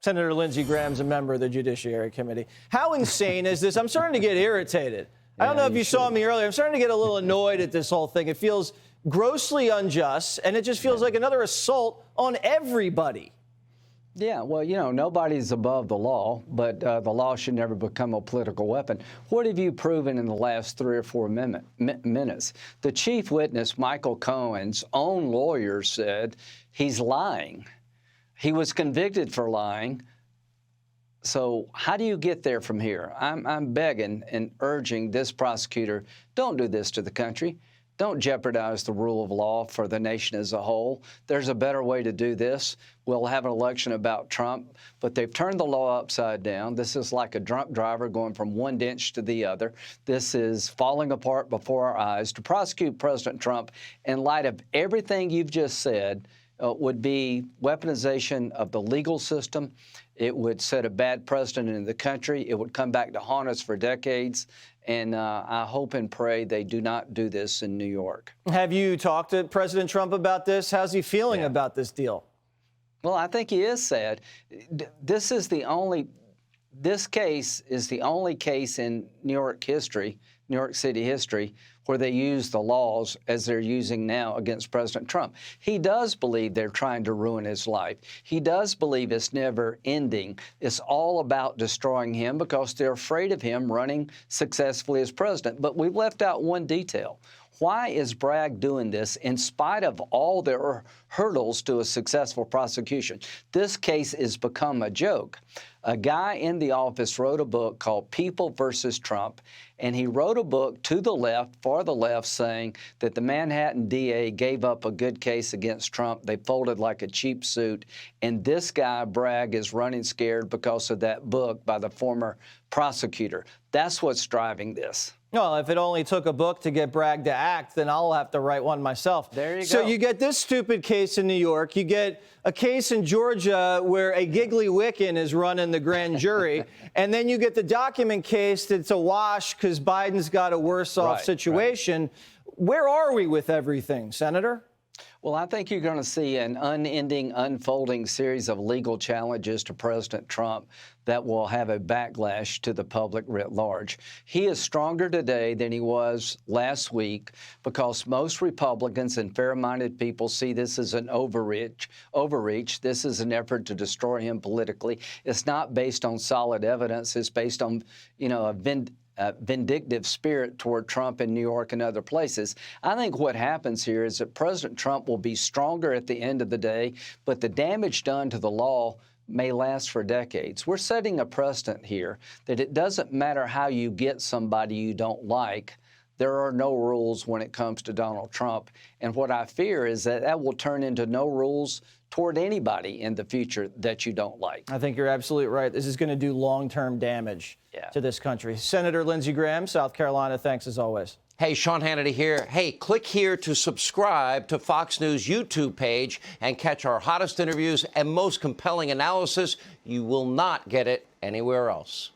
Senator Lindsey Graham's a member of the Judiciary Committee. How insane is this? I'm starting to get irritated. I don't know if you saw me earlier. I'm starting to get a little annoyed at this whole thing. It feels grossly unjust, and it just feels like another assault on everybody. Yeah, well, you know, nobody's above the law, but the law should never become a political weapon. What have you proven in the last 3 or 4 minutes? The chief witness, Michael Cohen's own lawyer, said he's lying. He was convicted for lying. So how do you get there from here? I'm begging and urging this prosecutor, don't do this to the country. Don't jeopardize the rule of law for the nation as a whole. There's a better way to do this. We'll have an election about Trump, but they've turned the law upside down. This is like a drunk driver going from one ditch to the other. This is falling apart before our eyes. To prosecute President Trump in light of everything you've just said would be weaponization of the legal system. It would set a bad precedent in the country. It would come back to haunt us for decades. And I hope and pray they do not do this in New York. Have you talked to President Trump about this? How's he feeling about this deal? Well, I think he is sad. This case is the only case in New York City history, where they use the laws as they're using now against President Trump. He does believe they're trying to ruin his life. He does believe it's never ending. It's all about destroying him because they're afraid of him running successfully as president. But we've left out one detail. Why is Bragg doing this in spite of all their hurdles to a successful prosecution? This case has become a joke. A guy in the office wrote a book called People versus Trump, and he wrote a book to the left, for the left, saying that the Manhattan DA gave up a good case against Trump. They folded like a cheap suit. And this guy, Bragg, is running scared because of that book by the former prosecutor. That's what's driving this. Well, if it only took a book to get Bragg to act, then I'll have to write one myself. There you go. So you get this stupid case in New York. You get a case in Georgia where a giggly Wiccan is running the grand jury. And then you get the document case that's a wash because Biden's got a worse off situation. Right. Where are we with everything, Senator? Well, I think you're going to see an unending, unfolding series of legal challenges to President Trump that will have a backlash to the public writ large. He is stronger today than he was last week because most Republicans and fair-minded people see this as an overreach. This is an effort to destroy him politically. It's not based on solid evidence. It's based on, you know, a vindictive spirit toward Trump in New York and other places. I think what happens here is that President Trump will be stronger at the end of the day, but the damage done to the law may last for decades. We're setting a precedent here that it doesn't matter how you get somebody you don't like. There are no rules when it comes to Donald Trump. And what I fear is that that will turn into no rules toward anybody in the future that you don't like. I think you're absolutely right. This is going to do long-term damage to this country. Senator Lindsey Graham, South Carolina, thanks as always. Hey, Sean Hannity here. Hey, click here to subscribe to Fox News YouTube page and catch our hottest interviews and most compelling analysis. You will not get it anywhere else.